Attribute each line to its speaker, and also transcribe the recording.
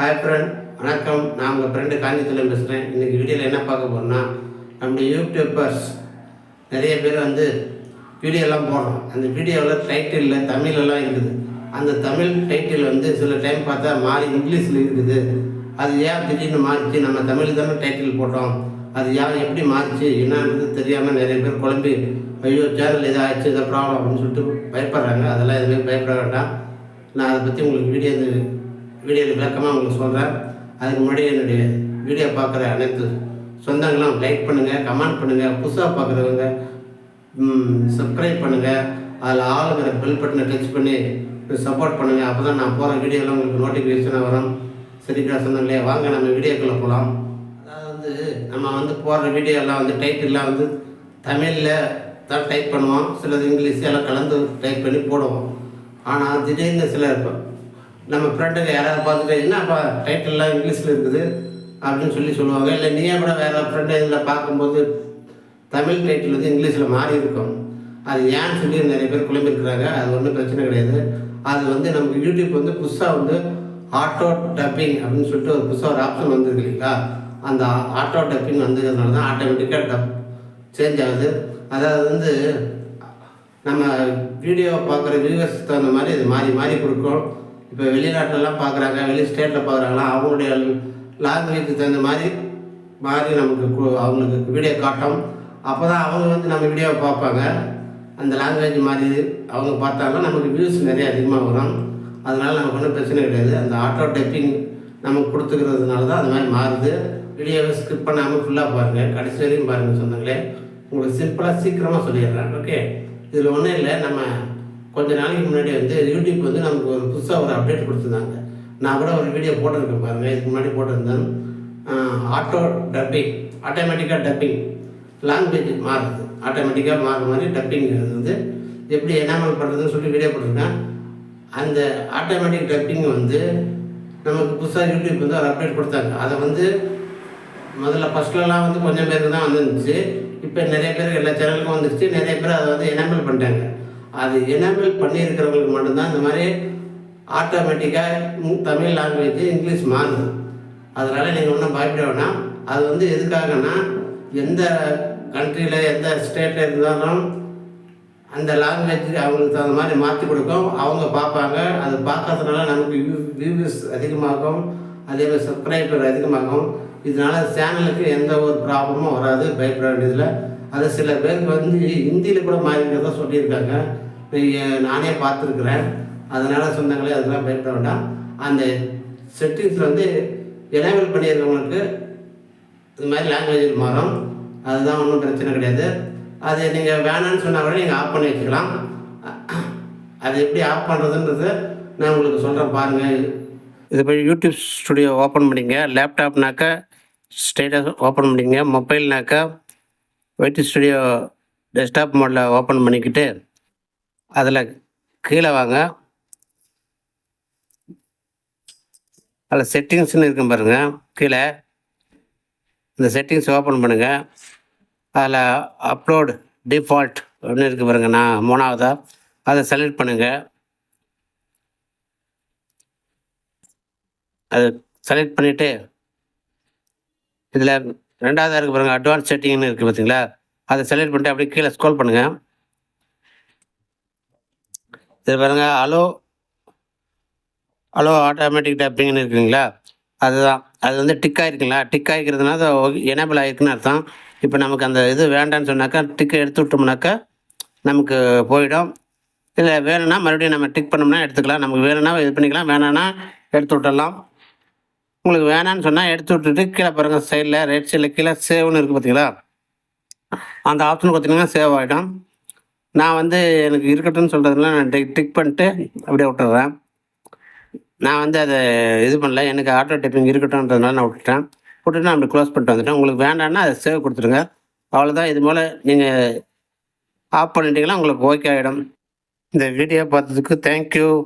Speaker 1: Hi friend, வணக்கம். நான் உங்கள் ஃப்ரெண்டு காஞ்சிபுரம் பேசுகிறேன். இன்றைக்கி வீடியோவில் என்ன பார்க்க போகிறோம்னா, நம்முடைய யூடியூபர்ஸ் நிறைய பேர் வீடியோலாம் போடுறோம். அந்த வீடியோவில் டைட்டிலில் தமிழெல்லாம் இருக்குது. அந்த தமிழ் டைட்டில் சில டைம் பார்த்தா மாறி இங்கிலீஷில் இருக்குது. அது ஏன் திடீர்னு மாறிச்சு? நம்ம தமிழ் தானே டைட்டில் போட்டோம், அது ஏன் எப்படி மாறிச்சு என்னன்றது தெரியாமல் நிறைய பேர் குழம்பி ஐயோ சேனல் இதாக ஆயிடுச்சு, இதை ப்ராப்ளம் அப்படின்னு சொல்லிட்டு பயப்படுறாங்க. அதெல்லாம் எதுவுமே பயப்பட வேண்டாம். நான் அதை பற்றி உங்களுக்கு வீடியோவில் விளக்கமாக உங்களுக்கு சொல்கிறேன். அதுக்கு முன்னாடி என்னுடைய வீடியோ பார்க்குற அனைத்து சொந்தங்களும் லைக் பண்ணுங்கள், கமெண்ட் பண்ணுங்கள், புதுசாக பார்க்குறவங்க சப்ஸ்கிரைப் பண்ணுங்கள், அதில் ஆளுங்கிற பெல் பட்டனை டச் பண்ணி சப்போர்ட் பண்ணுங்கள். அப்போ தான் நான் போகிற வீடியோவில் உங்களுக்கு நோட்டிஃபிகேஷனாக வரும். சரிங்களா சொந்தங்களே? வாங்க நம்ம வீடியோக்குள்ளே போகலாம். அதாவது நம்ம போடுற வீடியோலாம் டைட்டில்லாம் தமிழில் தான் டைப் பண்ணுவோம், சிலது இங்கிலீஷ் எல்லாம் கலந்து டைப் பண்ணி போடுவோம். ஆனால் திடீர்னு சிலர் நம்ம ஃப்ரெண்டுக்கு யாராவது பார்த்துட்டு என்னப்பா டைட்டில்லாம் இங்கிலீஷில் இருக்குது அப்படின்னு சொல்லுவாங்க. இல்லை நீயே கூட வேறு ஃப்ரெண்டு இதில் பார்க்கும்போது தமிழ் டைட்டில் இங்கிலீஷில் மாறி இருக்கும். அது ஏன்னு சொல்லி நிறைய பேர் குழம்பிருக்கிறாங்க. அது ஒன்றும் பிரச்சனை கிடையாது. அது நமக்கு யூடியூப் புதுசாக ஆட்டோ டப்பிங் அப்படின்னு சொல்லிட்டு ஒரு புதுசாக ஒரு ஆப்ஷன் வந்துருக்கு இல்லைங்களா? அந்த ஆட்டோ டப்பிங் வந்ததுனால தான் ஆட்டோமேட்டிக்காக சேஞ்ச் ஆகுது. அதாவது நம்ம வீடியோ பார்க்குற வியூவர்ஸ் தகுந்த மாதிரி அது மாறி மாறி கொடுக்கும். இப்போ வெளிநாட்டிலலாம் பார்க்குறாங்க, வெளி ஸ்டேட்டில் பார்க்குறாங்களா, அவங்களுடைய லாங்குவேஜுக்கு தகுந்த மாதிரி நமக்கு அவங்களுக்கு வீடியோ காட்டும். அப்போ தான் அவங்க நம்ம வீடியோவை பார்ப்பாங்க. அந்த லாங்குவேஜ் மாதிரி அவங்க பார்த்தாங்கன்னா நமக்கு வியூஸ் நிறைய அதிகமாக வரும். அதனால் நமக்கு ஒன்றும் பிரச்சனை கிடையாது. அந்த ஆட்டோ டைப்பிங் நமக்கு கொடுத்துக்கிறதுனால தான் அந்த மாதிரி மாறுது. வீடியோவை ஸ்கிப் பண்ணாமல் ஃபுல்லாக பாருங்கள், கடைசி வரையும் பாருங்கள் சொந்தங்களே. உங்களுக்கு சிம்பிளாக சீக்கிரமாக சொல்லிடுறேன். ஓகே, இதில் ஒன்றும் இல்லை. நம்ம கொஞ்ச நாளைக்கு முன்னாடி யூடியூப் நமக்கு ஒரு புதுசாக ஒரு அப்டேட் கொடுத்துருந்தாங்க. நான் கூட ஒரு வீடியோ போட்டிருக்கேன் பாருங்கள். இதுக்கு முன்னாடி போட்டிருந்தேன். ஆட்டோ டப்பிங், ஆட்டோமேட்டிக்காக டப்பிங் லாங்குவேஜ் மாறுது. ஆட்டோமேட்டிக்காக மாறுற மாதிரி டப்பிங் எப்படி எனாமல் பண்ணுறதுன்னு சொல்லி வீடியோ போட்டிருக்கேன். அந்த ஆட்டோமேட்டிக் டப்பிங் நமக்கு புதுசாக யூடியூப் ஒரு அப்டேட் கொடுத்தாங்க. அதை முதல்ல ஃபஸ்ட்லலாம் கொஞ்சம் பேருக்கு தான் வந்துருந்துச்சு. இப்போ நிறைய பேர் எல்லா சேனலுக்கும் வந்துருச்சு. நிறைய பேர் அதை எனேபிள் பண்ணிட்டாங்க. அது எனேபிள் பண்ணியிருக்கிறவங்களுக்கு மட்டும்தான் இந்த மாதிரி ஆட்டோமேட்டிக்காக தமிழ் லாங்குவேஜ் இங்கிலீஷ் மாறுது. அதனால் நீங்கள் ஒன்றும் பயப்பட வேணாம். அது எதுக்காகனா, எந்த கண்ட்ரியில் எந்த ஸ்டேட்டில் இருந்தாலும் அந்த லாங்குவேஜ் அவங்களுக்கு தகுந்த மாதிரி மாற்றி கொடுக்கும். அவங்க பார்ப்பாங்க. அது பார்க்கறதுனால நமக்கு வியூஸ் அதிகமாகும், அதேமாதிரி சப்ஸ்கிரைபர் அதிகமாகும். இதனால் சேனலுக்கு எந்த ஒரு ப்ராப்ளமும் வராது, பயப்பட வேண்டியதில்லை. அது சில பேருக்கு ஹிந்தியில் கூட மாறிக்கிறதா சொல்லியிருக்காங்க. நானே பார்த்துருக்குறேன். அதனால் சொந்தங்களே அதெல்லாம் பயப்பட வேண்டாம். அந்த செட்டிங்ஸில் எனேபிள் பண்ணியிருக்கவங்களுக்கு இது மாதிரி லாங்குவேஜில் மாறும். அதுதான் ஒன்றும் பிரச்சனை கிடையாது. அது நீங்கள் வேணான்னு சொன்னால் கூட நீங்கள் ஆஃப் பண்ணி வச்சுக்கலாம். அது எப்படி ஆஃப் பண்ணுறதுன்றது நான் உங்களுக்கு சொல்கிறேன் பாருங்கள். இது போய் யூடியூப் ஸ்டுடியோ ஓப்பன் பண்ணிங்க. லேப்டாப்னாக்கா ஸ்டேட்டஸ் ஓப்பன் பண்ணிங்க. மொபைல்னாக்கா வைடி ஸ்டுடியோ டெஸ்க்டாப் மோடில் ஓப்பன் பண்ணிக்கிட்டு அதில் கீழே வாங்க. அதில் செட்டிங்ஸ்னு இருக்கும் பாருங்கள். கீழே இந்த செட்டிங்ஸ் ஓப்பன் பண்ணுங்கள். அதில் அப்லோடு டிஃபால்ட் அப்படின்னு இருக்குது பாருங்கள். நான் 3ஆவதாக அதை செலக்ட் பண்ணுங்கள். அது செலக்ட் பண்ணிவிட்டு இதில் 2ஆவதாக இருக்குது பாருங்கள், அட்வான்ஸ் செட்டிங்னு இருக்குது பார்த்தீங்களா? அதை செலக்ட் பண்ணிட்டு அப்படியே கீழே ஸ்க்ரோல் பண்ணுங்கள். இது பாருங்கள், ஹலோ ஆட்டோமேட்டிக் டப்பிங்னு இருக்குங்களா? அதுதான். அது டிக் ஆகிருக்குங்களா? டிக் ஆகிக்கிறதுனால எனேபிள் ஆகிருக்குன்னு அர்த்தம். இப்போ நமக்கு அந்த இது வேண்டான்னு சொன்னாக்கா டிக்கை எடுத்து விட்டோம்னாக்கா நமக்கு போயிடும். இல்லை வேணும்னா மறுபடியும் நம்ம டிக் பண்ணோம்னா எடுத்துக்கலாம். நமக்கு வேணும்னா இது பண்ணிக்கலாம், வேணான்னா எடுத்து விட்டுடலாம். உங்களுக்கு வேணான்னு சொன்னால் எடுத்து விட்டுட்டு கீழே பாருங்கள், சைடில் ரைட் சைடில் கீழே சேவ்னு இருக்குது பார்த்தீங்களா? அந்த ஆப்ஷன் பார்த்தீங்கன்னா சேவ் ஆகிடும். நான் எனக்கு இருக்கட்டும்னு சொல்கிறதுனால நான் டிக் பண்ணிட்டு அப்படியே விட்டுறேன். நான் அதை இது பண்ணல, எனக்கு ஆட்டோ டைப்பிங் இருக்கட்டும்ன்றதுனால நான் விட்டுட்டு நான் அப்படி க்ளோஸ் பண்ணிட்டு வந்துட்டேன். உங்களுக்கு வேண்டாம்னா அதை சேவ் கொடுத்துருங்க. அவ்வளோதான். இது போல் நீங்கள் ஆஃப் பண்ணிட்டீங்கன்னா உங்களுக்கு ஓகே ஆகிடும். இந்த வீடியோ பார்த்ததுக்கு தேங்க்யூ.